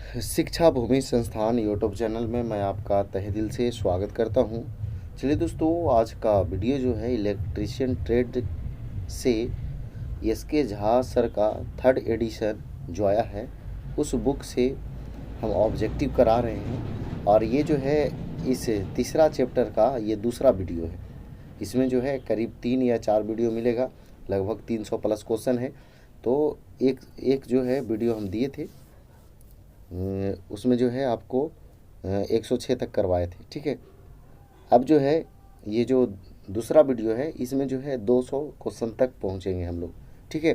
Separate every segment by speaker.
Speaker 1: शिक्षा भूमि संस्थान YouTube channel में मैं आपका तहे दिल से स्वागत करता हूं। चलिए दोस्तों, आज का वीडियो जो है इलेक्ट्रीशियन ट्रेड से एस के झा सर का 3rd एडिशन जो आया है उस बुक से हम ऑब्जेक्टिव करा रहे हैं। और ये जो है इस तीसरा चैप्टर का ये दूसरा वीडियो है। इसमें जो है करीब 3 या 4 वीडियो मिलेगा, लगभग 300 प्लस क्वेश्चन है। तो एक जो है वीडियो हम दिए थे, उसमें जो है आपको 106 तक करवाए थे, ठीक है। अब जो है ये जो दूसरा वीडियो है इसमें जो है 200 क्वेश्चन तक पहुंचेंगे हम लोग, ठीक है।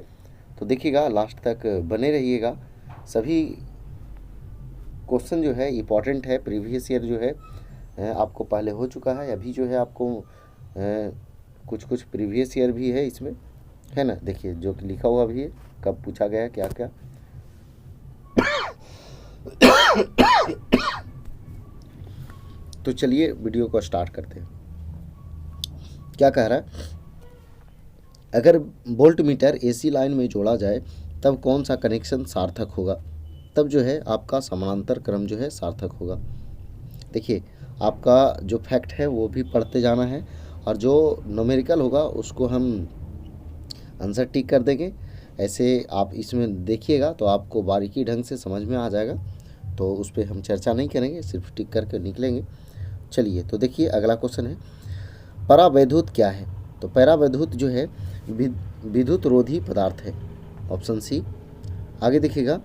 Speaker 1: तो देखिएगा, लास्ट तक बने रहिएगा। सभी क्वेश्चन जो है इम्पॉर्टेंट है। प्रीवियस ईयर जो है आपको पहले हो चुका है, अभी जो है आपको कुछ कुछ प्रीवियस ईयर भी है इसमें, है ना। देखिए जो लिखा हुआ भी है, कब पूछा गया क्या क्या। तो चलिए वीडियो को स्टार्ट करते हैं। क्या कह रहा है, अगर वोल्ट मीटर एसी लाइन में जोड़ा जाए तब कौन सा कनेक्शन सार्थक होगा। तब जो है आपका समानांतर क्रम जो है सार्थक होगा। देखिए, आपका जो फैक्ट है वो भी पढ़ते जाना है, और जो न्यूमेरिकल होगा उसको हम आंसर टिक कर देंगे। ऐसे आप इसमें देखिएगा तो आपको बारीकी ढंग से समझ में आ जाएगा। तो उस पर हम चर्चा नहीं करेंगे, सिर्फ टिक करके निकलेंगे। चलिए तो देखिए, अगला क्वेश्चन है, परावैद्युत क्या है। तो परावैद्युत जो है विद्युत रोधी पदार्थ है, ऑप्शन सी। आगे देखिएगा,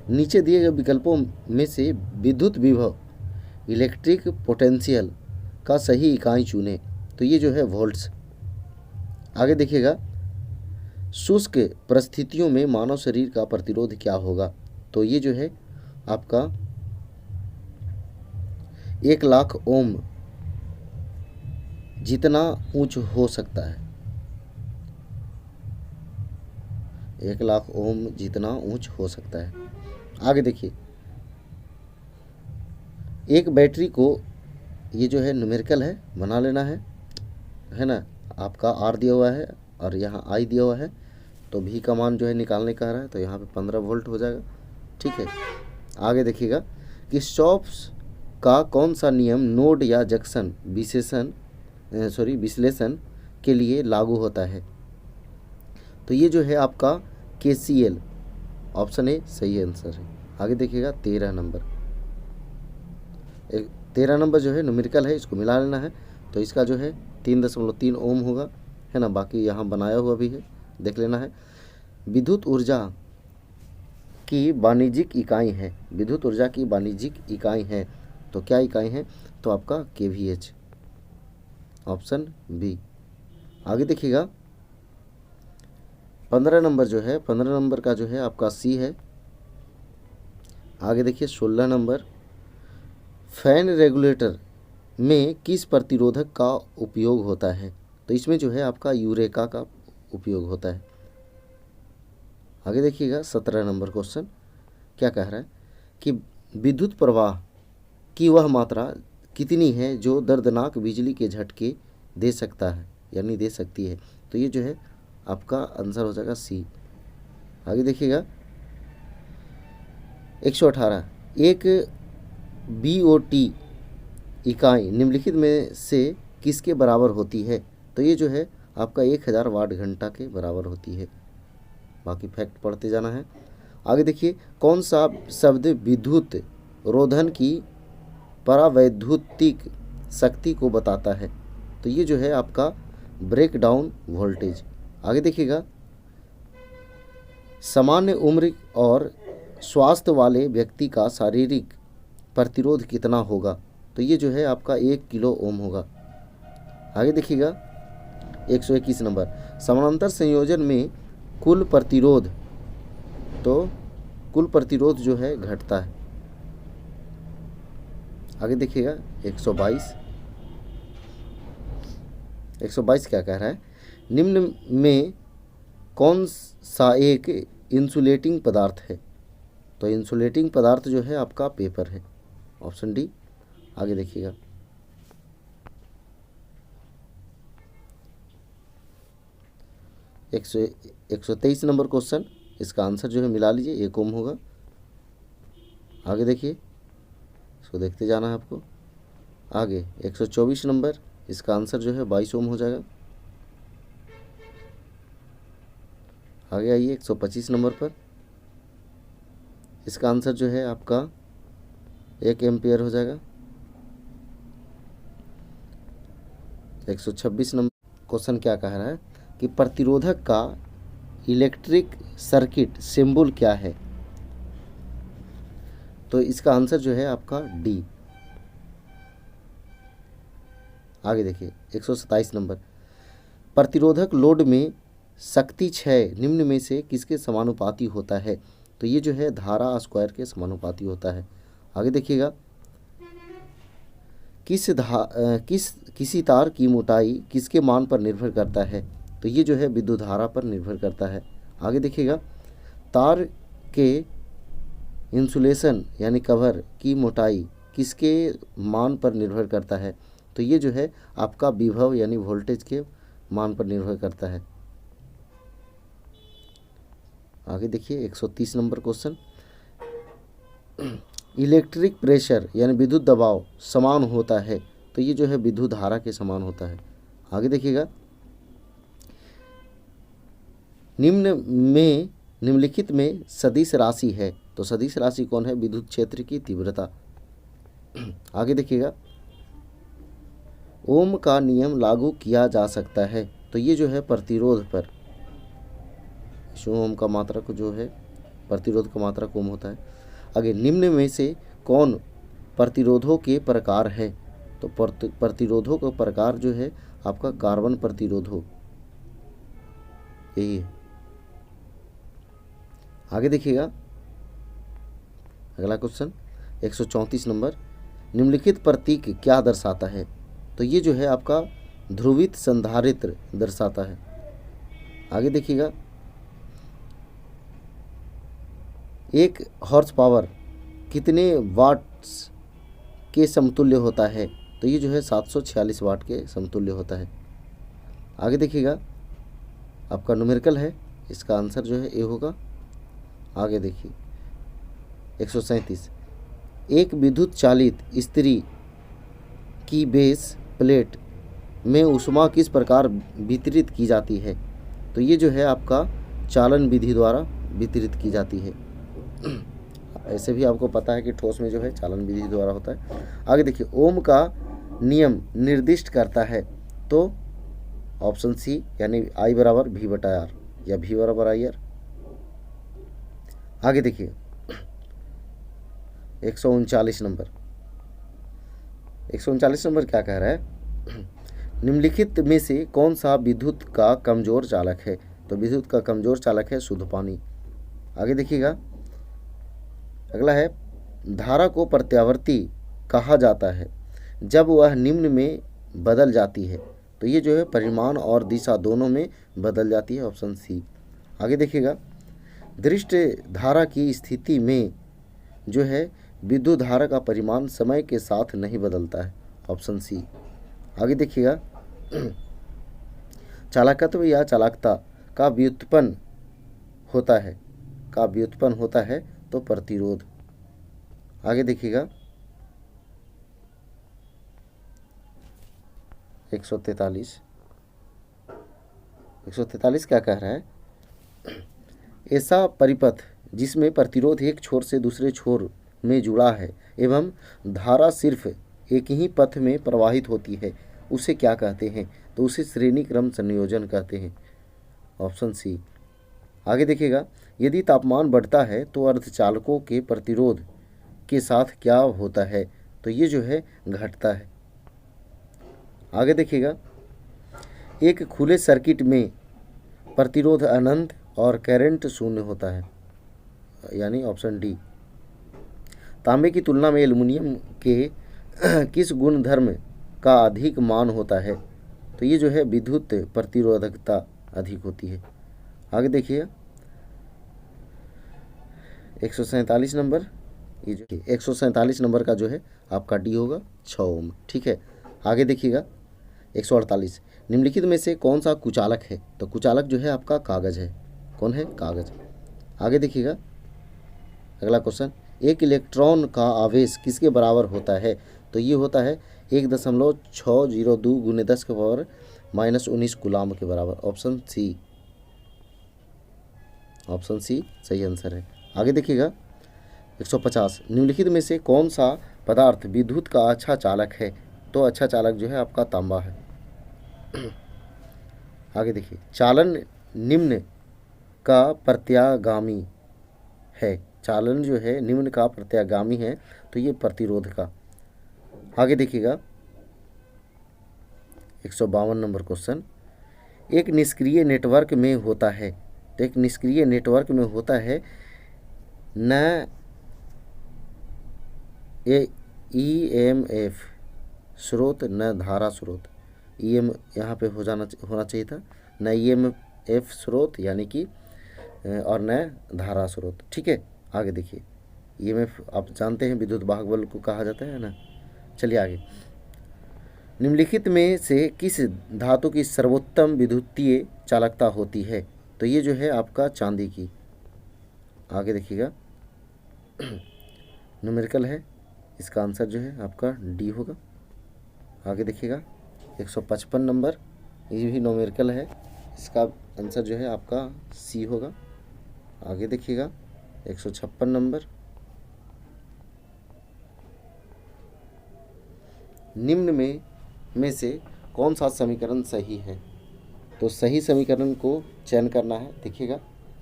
Speaker 1: नीचे दिए गए विकल्पों में से विद्युत विभव इलेक्ट्रिक पोटेंशियल का सही इकाई चुने। तो ये जो है वोल्ट्स। आगे देखिएगा, शुष्क परिस्थितियों में मानव शरीर का प्रतिरोध क्या होगा। तो ये जो है आपका 1,00,000 ओम जितना ऊंच हो सकता है। 1,00,000 ओम जितना ऊंच हो सकता है। आगे देखिए, एक बैटरी को, ये जो है न्यूमेरिकल है, बना लेना है ना। आपका आर दिया हुआ है और यहाँ आई दिया हुआ है, तो भी का मान जो है निकालने का रहा है, तो यहाँ पे 15 वोल्ट हो जाएगा, ठीक है। आगे देखिएगा कि स्टॉप्स का कौन सा नियम नोड या जंक्शन विश्लेषण के लिए लागू होता है। तो ये जो है आपका KCL, ऑप्शन ए सही आंसर है। आगे देखिएगा 13 नंबर, 13 नंबर जो है न्यूमेरिकल है, इसको मिला लेना है। तो इसका जो है 3.3 ओम होगा, है ना। बाकी यहाँ बनाया हुआ भी है, देख लेना है। विद्युत ऊर्जा की वाणिज्यिक इकाई है, विद्युत ऊर्जा की वाणिज्यिक इकाई है, तो क्या इकाई है। तो आपका kVH, ऑप्शन बी। आगे देखिएगा 15 नंबर जो है, 15 नंबर का जो है आपका सी है। आगे देखिए 16 नंबर, फैन रेगुलेटर में किस प्रतिरोधक का उपयोग होता है। तो इसमें जो है आपका यूरेका का उपयोग होता है। आगे देखिएगा 17 नंबर क्वेश्चन, क्या कह रहा है कि विद्युत प्रवाह की वह मात्रा कितनी है जो दर्दनाक बिजली के झटके दे सकता है, यानी दे सकती है। तो ये जो है आपका आंसर हो जाएगा सी। आगे देखिएगा 118, एक BOT इकाई निम्नलिखित में से किसके बराबर होती है। तो ये जो है आपका 1000 वाट घंटा के बराबर होती है। बाकी फैक्ट पढ़ते जाना है। आगे देखिए, कौन सा शब्द विद्युत रोधन की परावैद्युतिक शक्ति को बताता है। तो ये जो है आपका ब्रेक डाउन वोल्टेज। आगे देखिएगा, सामान्य उम्र और स्वास्थ्य वाले व्यक्ति का शारीरिक प्रतिरोध कितना होगा। तो ये जो है आपका 1 किलो ओम होगा। आगे देखिएगा 121 नंबर, समानांतर संयोजन में कुल प्रतिरोध, तो कुल प्रतिरोध जो है घटता है। आगे देखिएगा 122, 122 क्या कह रहा है, निम्न में कौन सा एक इंसुलेटिंग पदार्थ है। तो इंसुलेटिंग पदार्थ जो है आपका पेपर है, ऑप्शन डी। आगे देखिएगा 123 नंबर क्वेश्चन, इसका आंसर जो है मिला लीजिए, 1 ओम होगा। आगे देखिए, इसको देखते जाना है आपको। आगे 124 नंबर, इसका आंसर जो है 22 ओम हो जाएगा। आगे आइए 125 नंबर पर, इसका आंसर जो है आपका 1 एम्पियर हो जाएगा। 126 नंबर क्वेश्चन क्या कह रहा है कि प्रतिरोधक का इलेक्ट्रिक सर्किट सिंबल क्या है? तो इसका आंसर जो है आपका डी। आगे देखिए 127 नंबर, प्रतिरोधक लोड में शक्ति क्षय निम्न में से किसके समानुपाती होता है? तो ये जो है धारा स्क्वायर के समानुपाती होता है। आगे देखिएगा, किसी तार की मोटाई किसके मान पर निर्भर करता है? तो ये जो है विद्युत धारा पर निर्भर करता है। आगे देखिएगा, तार के इंसुलेशन यानी कवर की मोटाई किसके मान पर निर्भर करता है? तो ये जो है आपका विभव यानी वोल्टेज के मान पर निर्भर करता है। आगे देखिए 130 नंबर क्वेश्चन, इलेक्ट्रिक प्रेशर यानी विद्युत दबाव समान होता है? तो ये जो है विद्युत धारा के समान होता है। आगे देखिएगा, निम्नलिखित में सदिश राशि है? तो सदिश राशि कौन है? विद्युत क्षेत्र की तीव्रता। आगे देखिएगा, ओम का नियम लागू किया जा सकता है? तो ये जो है प्रतिरोध पर, ओम का मात्रक जो है प्रतिरोध का मात्रक ओम होता है। आगे, निम्न में से कौन प्रतिरोधों के प्रकार है? तो प्रतिरोधों का प्रकार जो है आपका कार्बन प्रतिरोधो, यही है। आगे देखिएगा अगला क्वेश्चन 134 नंबर, निम्नलिखित प्रतीक क्या दर्शाता है? तो ये जो है आपका ध्रुवित संधारित्र दर्शाता है। आगे देखिएगा, एक हॉर्स पावर कितने वाट्स के समतुल्य होता है? तो ये जो है 746 वाट के समतुल्य होता है। आगे देखिएगा, आपका न्यूमेरिकल है, इसका आंसर जो है ए होगा। आगे देखिए 137, एक विद्युत चालित इस्त्री की बेस प्लेट में ऊष्मा किस प्रकार वितरित की जाती है? तो ये जो है आपका चालन विधि द्वारा वितरित की जाती है। ऐसे भी आपको पता है कि ठोस में जो है चालन विधि द्वारा होता है। आगे देखिए, ओम का नियम निर्दिष्ट करता है? तो ऑप्शन सी यानी I बराबर V बटा R या V बराबर IR। आगे देखिए 139 नंबर, 139 नंबर क्या कह रहा है? निम्नलिखित में से कौन सा विद्युत का कमजोर चालक है? तो विद्युत का कमजोर चालक है शुद्ध पानी। आगे देखिएगा, अगला है, धारा को प्रत्यावर्ती कहा जाता है जब वह निम्न में बदल जाती है? तो ये जो है परिमाण और दिशा दोनों में बदल जाती है, ऑप्शन सी। आगे देखिएगा, दृष्ट धारा की स्थिति में जो है विद्युत धारा का परिमाण समय के साथ नहीं बदलता है, ऑप्शन सी। आगे देखिएगा, चालकत्व या चालकता का व्युत्पन्न होता है तो प्रतिरोध। आगे देखिएगा 143 क्या कह रहा है? ऐसा परिपथ जिसमें प्रतिरोध एक छोर से दूसरे छोर में जुड़ा है एवं धारा सिर्फ एक ही पथ में प्रवाहित होती है, उसे क्या कहते हैं? तो उसे श्रेणी क्रम संयोजन कहते हैं, ऑप्शन सी। आगे देखिएगा, यदि तापमान बढ़ता है तो अर्धचालकों के प्रतिरोध के साथ क्या होता है? तो ये जो है घटता है। आगे देखिएगा, एक खुले सर्किट में प्रतिरोध अनंत और करंट शून्य होता है, यानी ऑप्शन डी। तांबे की तुलना में एल्युमिनियम के किस गुणधर्म का अधिक मान होता है? तो ये जो है विद्युत प्रतिरोधकता अधिक होती है। आगे देखिए 147 नंबर, ये जो 147 नंबर का जो है आपका डी होगा 6 ओम, ठीक है। आगे देखिएगा 148, निम्नलिखित में से कौन सा कुचालक है? तो कुचालक जो है आपका कागज़ है। कौन है? कागज़। आगे देखिएगा अगला क्वेश्चन, एक इलेक्ट्रॉन का आवेश किसके बराबर होता है? तो ये होता है 1.602 गुने 10 के पावर -19 कूलाम के बराबर। ऑप्शन सी सही आंसर है। आगे देखिएगा 150, निम्नलिखित में से कौन सा पदार्थ विद्युत का अच्छा चालक है? तो अच्छा चालक जो है आपका तांबा है। आगे देखिए, चालन निम्न का प्रत्यागामी है। चालन जो है निम्न का प्रत्यागामी है, तो ये प्रतिरोध का। आगे देखिएगा 152 नंबर क्वेश्चन, एक निष्क्रिय नेटवर्क में होता है। तो एक निष्क्रिय नेटवर्क में होता है न EMF स्रोत न धारा स्रोत। EM यहाँ पे होना चाहिए था, न EMF स्रोत यानी कि और न धारा स्रोत। ठीक है, आगे देखिए, EMF आप जानते हैं विद्युत वाहक बल को कहा जाता है ना। चलिए आगे, निम्नलिखित में से किस धातु की सर्वोत्तम विद्युतीय चालकता होती है? तो ये जो है आपका चांदी की। आगे देखिएगा न्यूमेरिकल है, इसका आंसर जो है आपका डी होगा। आगे देखिएगा 155 नंबर, ये भी न्यूमेरिकल है, इसका आंसर जो है आपका सी होगा। आगे देखिएगा 156 नंबर, निम्न में से कौन सा समीकरण सही है? तो सही समीकरण को चयन करना है। देखिएगा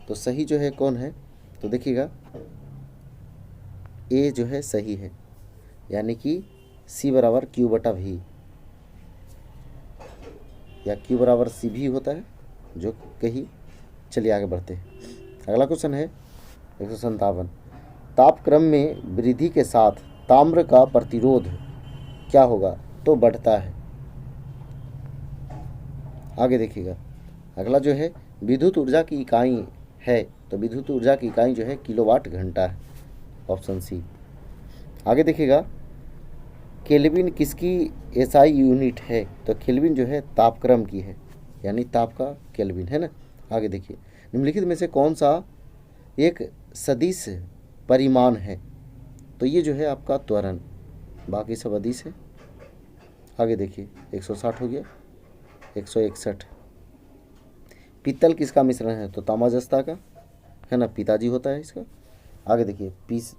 Speaker 1: तो सही जो है कौन है? तो देखिएगा ए जो है सही है, यानी कि सी बराबर क्यू बटा भी, या क्यू बराबर सी भी होता है जो कही। चलिए आगे बढ़ते हैं। अगला क्वेश्चन है 157, तापक्रम में वृद्धि के साथ ताम्र का प्रतिरोध क्या होगा? तो बढ़ता है। आगे देखिएगा, अगला जो है विद्युत ऊर्जा की इकाई है। तो विद्युत ऊर्जा की इकाई जो है किलोवाट घंटा है। Option C. आगे देखिएगा, केल्विन किसकी एसआई यूनिट है? तो केल्विन जो है तापक्रम की है, यानी ताप का केल्विन है ना। आगे देखिए, निम्नलिखित में से कौन सा एक सदिश परिमाण है? तो ये जो है आपका त्वरण, बाकी सब अदिश है। आगे देखिए 160 हो गया। 161, पीतल किसका मिश्रण है? तो तांबा जस्ता का है ना, पिताजी होता है इसका। आगे देखिए,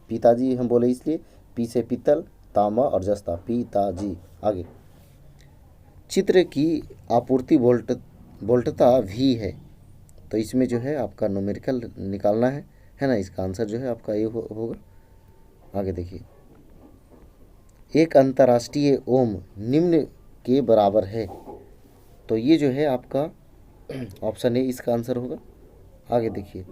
Speaker 1: पिताजी हम बोले इसलिए, पी से पीतल, तांबा और जस्ता, पिताजी। आगे, चित्र की आपूर्ति वोल्टता भी है। तो इसमें जो है आपका न्यूमेरिकल निकालना है ना। इसका आंसर जो है आपका ये होगा। आगे देखिए, एक अंतर्राष्ट्रीय ओम निम्न के बराबर है। तो ये जो है आपका ऑप्शन ए इसका आंसर होगा। आगे देखिए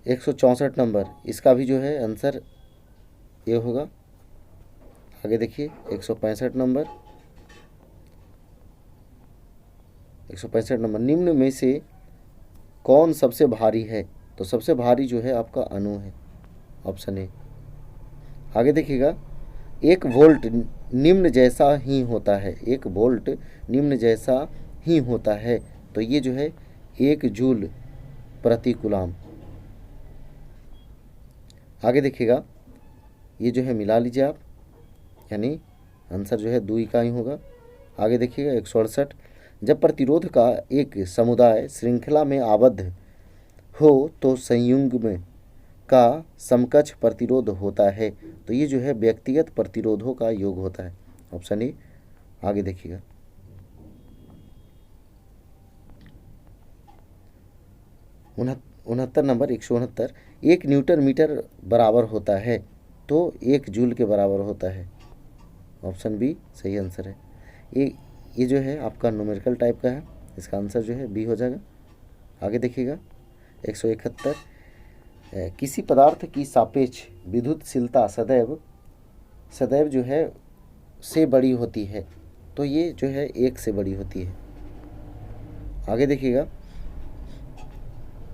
Speaker 1: 164 नंबर, इसका भी जो है आंसर ये होगा। आगे देखिए 165 नंबर, 165 नंबर, निम्न में से कौन सबसे भारी है? तो सबसे भारी जो है आपका अणु है। Option A. आगे देखिएगा, 1 वोल्ट निम्न जैसा ही होता है। 1 वोल्ट निम्न जैसा ही होता है। तो ये जो है 1 जूल प्रति कूलाम। आगे देखिएगा, ये जो है मिला लीजिए आप, यानी आंसर जो है 2 इकाई होगा। आगे देखिएगा 168, जब प्रतिरोध का एक समुदाय श्रृंखला में आबद्ध हो तो संयुग्म का समकक्ष प्रतिरोध होता है। तो ये जो है व्यक्तिगत प्रतिरोधों का योग होता है। Option A. आगे देखिएगा 69 नंबर, 169, 1 न्यूटन मीटर बराबर होता है। तो 1 जूल के बराबर होता है। ऑप्शन बी सही आंसर है। ये जो है आपका न्यूमेरिकल टाइप का है, इसका आंसर जो है बी हो जाएगा। आगे देखिएगा 171, किसी पदार्थ की सापेक्ष विद्युतशीलता सदैव जो है से बड़ी होती है। तो ये जो है 1 से बड़ी होती है। आगे देखिएगा,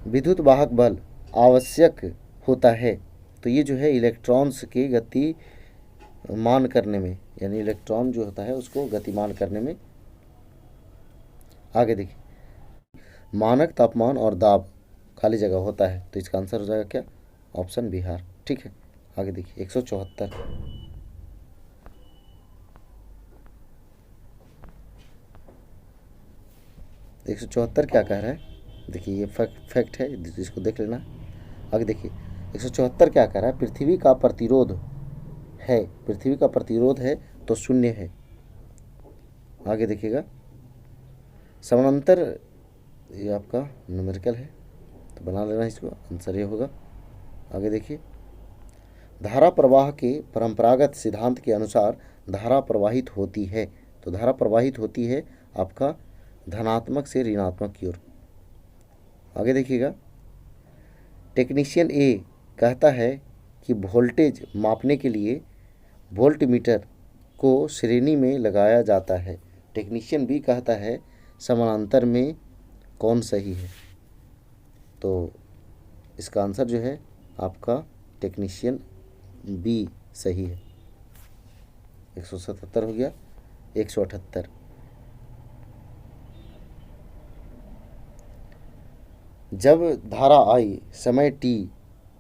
Speaker 1: विद्युत वाहक बल आवश्यक होता है। तो ये जो है इलेक्ट्रॉन्स की गति मान करने में, यानी इलेक्ट्रॉन जो होता है उसको गतिमान करने में। आगे देखिए, मानक तापमान और दाब खाली जगह होता है। तो इसका आंसर हो जाएगा क्या? ऑप्शन बिहार। ठीक है, आगे देखिए 174। 174 क्या कह रहा है? देखिए ये फैक्ट है, इसको देख लेना। आगे देखिए 174 क्या कह रहा है? पृथ्वी का प्रतिरोध है, पृथ्वी का प्रतिरोध है तो शून्य है। आगे देखिएगा समानांतर, ये आपका न्यूमेरिकल है तो बना लेना इसको, आंसर ये होगा। आगे देखिए धारा प्रवाह के परंपरागत सिद्धांत के अनुसार धारा प्रवाहित होती है, तो धारा प्रवाहित होती है आपका धनात्मक से ऋणात्मक की ओर। आगे देखिएगा टेक्नीशियन ए कहता है कि वोल्टेज मापने के लिए वोल्टमीटर को श्रेणी में लगाया जाता है। टेक्नीशियन बी कहता है समानांतर में कौन सही है? तो इसका आंसर जो है आपका टेक्नीशियन बी सही है। 177 हो गया। 178 जब धारा आई समय t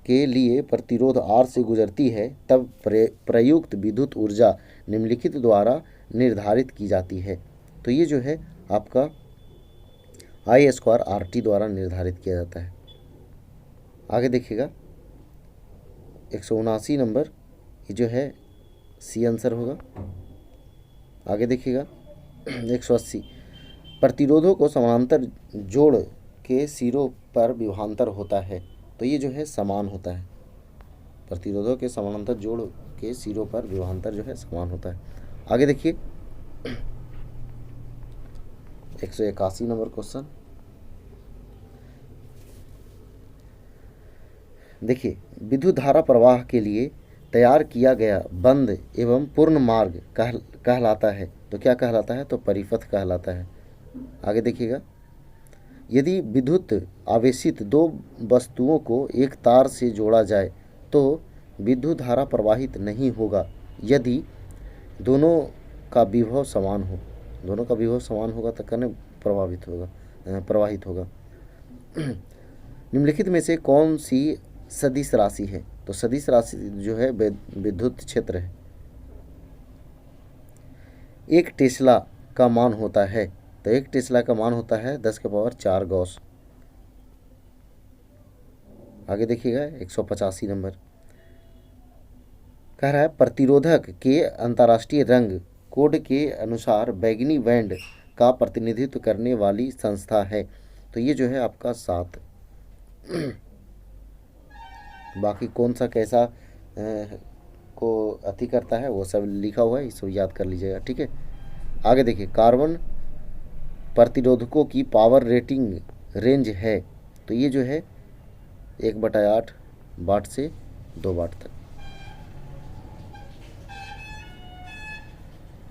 Speaker 1: के लिए प्रतिरोध R से गुजरती है तब प्रयुक्त विद्युत ऊर्जा निम्नलिखित द्वारा निर्धारित की जाती है। तो ये जो है आपका I² RT द्वारा निर्धारित किया जाता है। आगे देखिएगा 179 नंबर, ये जो है सी आंसर होगा। आगे देखिएगा 180 प्रतिरोधों को समानांतर जोड़ के सिरों पर विभवांतर होता है, तो ये जो है समान होता है। प्रतिरोधों के समानांतर जोड़ के सिरों पर विभवांतर जो है समान होता है। आगे देखिए 181 नंबर क्वेश्चन। देखिए विद्युत धारा प्रवाह के लिए तैयार किया गया बंद एवं पूर्ण मार्ग कहलाता है, तो क्या कहलाता है? तो परिपथ कहलाता है। आगे देखिएगा यदि विद्युत आवेशित दो वस्तुओं को एक तार से जोड़ा जाए तो विद्युत धारा प्रवाहित नहीं होगा यदि दोनों का विभव समान हो। दोनों का विभव समान होगा तो कहने प्रवाहित होगा। निम्नलिखित में से कौन सी सदिश राशि है? तो सदिश राशि जो है विद्युत क्षेत्र है। एक टेस्ला का मान होता है, तो एक टेस्ला का मान होता है 10⁴ गॉस। आगे देखिएगा 185 नंबर कह रहा है प्रतिरोधक के अंतर्राष्ट्रीय रंग कोड के अनुसार बैगनी बैंड का प्रतिनिधित्व करने वाली संस्था है, तो ये जो है आपका 7। बाकी कौन सा कैसा को अति करता है वो सब लिखा हुआ है, इसको याद कर लीजिएगा। ठीक है, आगे देखिए कार्बन प्रतिरोधकों की पावर रेटिंग रेंज है, तो ये जो है 1/8 वाट से 2 वाट तक।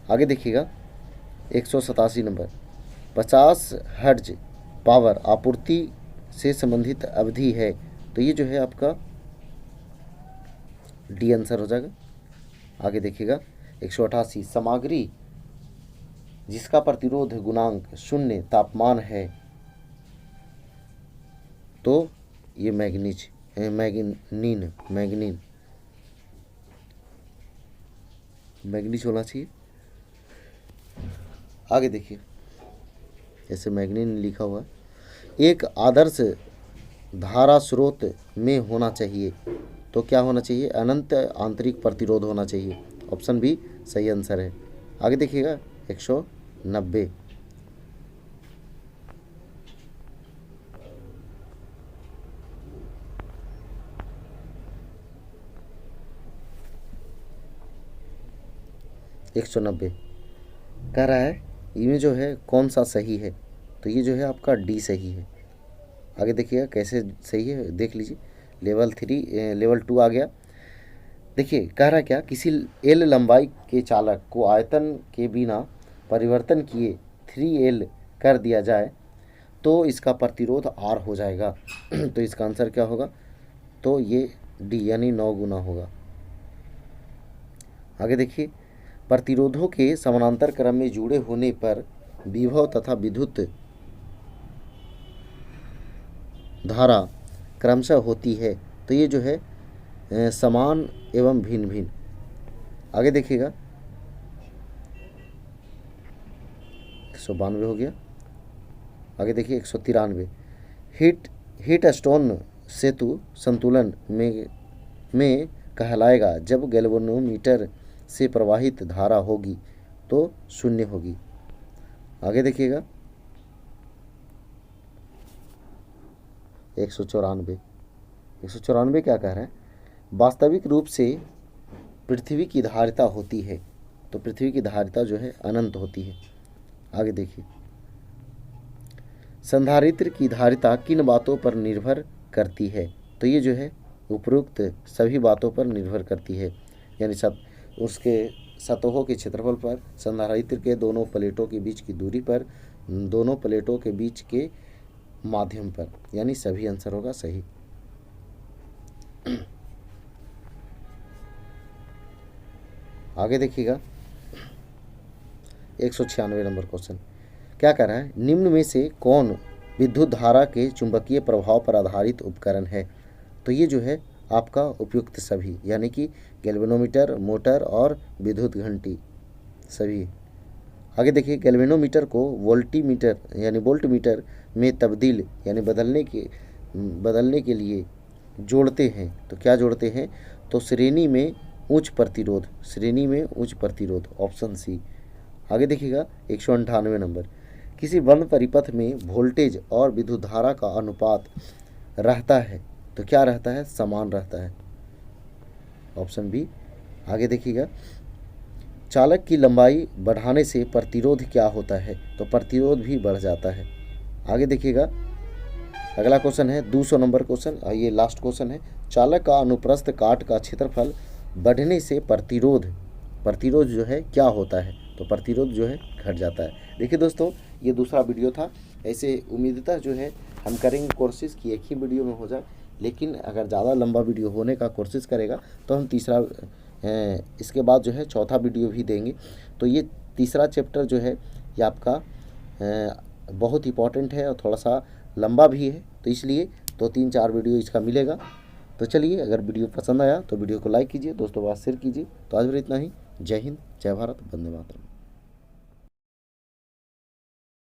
Speaker 1: आगे देखिएगा 187 नंबर 50 हर्ट्ज पावर आपूर्ति से संबंधित अवधि है, तो ये जो है आपका डी आंसर हो जाएगा। आगे देखिएगा 188 सामग्री जिसका प्रतिरोध गुणांक 0 तापमान है, तो ये मैग्नीज होना चाहिए। आगे देखिए जैसे मैग्नीन लिखा हुआ है, एक आदर्श धारा स्रोत में होना चाहिए, तो क्या होना चाहिए? अनंत आंतरिक प्रतिरोध होना चाहिए। ऑप्शन बी सही आंसर है। आगे देखिएगा 190 190 कह रहा है इनमें जो है कौन सा सही है? तो ये जो है आपका डी सही है। आगे देखिएगा कैसे सही है देख लीजिए। लेवल 2 आ गया। देखिए कह रहा क्या, किसी एल लंबाई के चालक को आयतन के बिना परिवर्तन किए 3L कर दिया जाए तो इसका प्रतिरोध R हो जाएगा। तो इसका आंसर क्या होगा? तो ये डी यानी 9 गुना होगा। आगे देखिए प्रतिरोधों के समानांतर क्रम में जुड़े होने पर विभव तथा विद्युत धारा क्रमशः होती है, तो ये जो है समान एवं भिन्न भिन्न। आगे देखिएगा 192 हो गया। आगे देखिए 193, हीट स्टोन सेतु संतुलन में कहलाएगा जब गैल्वेनोमीटर से प्रवाहित धारा होगी तो शून्य होगी। आगे देखिएगा 194 क्या कह रहा है, वास्तविक रूप से पृथ्वी की धारिता होती है, तो पृथ्वी की धारिता जो है अनंत होती है। आगे देखिए संधारित्र की धारिता किन बातों पर निर्भर करती है, तो ये जो है उपरोक्त सभी बातों पर निर्भर करती है, यानी उसके सतहों के क्षेत्रफल पर, संधारित्र के दोनों प्लेटों के बीच की दूरी पर, दोनों प्लेटों के बीच के माध्यम पर, यानी सभी आंसर होगा सही। आगे देखिएगा 196 नंबर क्वेश्चन क्या कह रहा है, निम्न में से कौन विद्युत धारा के चुंबकीय प्रभाव पर आधारित उपकरण है, तो ये जो है आपका उपयुक्त सभी, यानी कि गैल्वेनोमीटर, मोटर और विद्युत घंटी सभी। आगे देखिए गैल्वेनोमीटर को वोल्टीमीटर यानी वोल्टमीटर में तब्दील यानी बदलने के लिए जोड़ते हैं, तो क्या जोड़ते हैं, तो श्रेणी में उच्च प्रतिरोध, ऑप्शन सी। आगे देखिएगा 198 नंबर, किसी बंद परिपथ में वोल्टेज और विद्युत धारा का अनुपात रहता है, तो क्या रहता है, समान रहता है, ऑप्शन बी। आगे देखिएगा चालक की लंबाई बढ़ाने से प्रतिरोध क्या होता है, तो प्रतिरोध भी बढ़ जाता है। आगे देखिएगा अगला क्वेश्चन है 200 नंबर क्वेश्चन, और ये लास्ट क्वेश्चन है, चालक का अनुप्रस्थ काट का क्षेत्रफल बढ़ने से प्रतिरोध जो है क्या होता है, तो प्रतिरोध जो है घट जाता है। देखिए दोस्तों ये दूसरा वीडियो था, ऐसे उम्मीदतः जो है हम करेंगे कोशिश कि एक ही वीडियो में हो जाए, लेकिन अगर ज़्यादा लंबा वीडियो होने का कोशिश करेगा तो हम इसके बाद जो है चौथा वीडियो भी देंगे। तो ये तीसरा चैप्टर जो है ये आपका बहुत इंपॉर्टेंट है और थोड़ा सा लंबा भी है, तो इसलिए 2-3-4 वीडियो इसका मिलेगा। तो चलिए अगर वीडियो पसंद आया तो वीडियो को लाइक कीजिए, दोस्तों के साथ शेयर कीजिए। तो आज फिर इतना ही, जय हिंद, जय भारत, वंदे मातरम।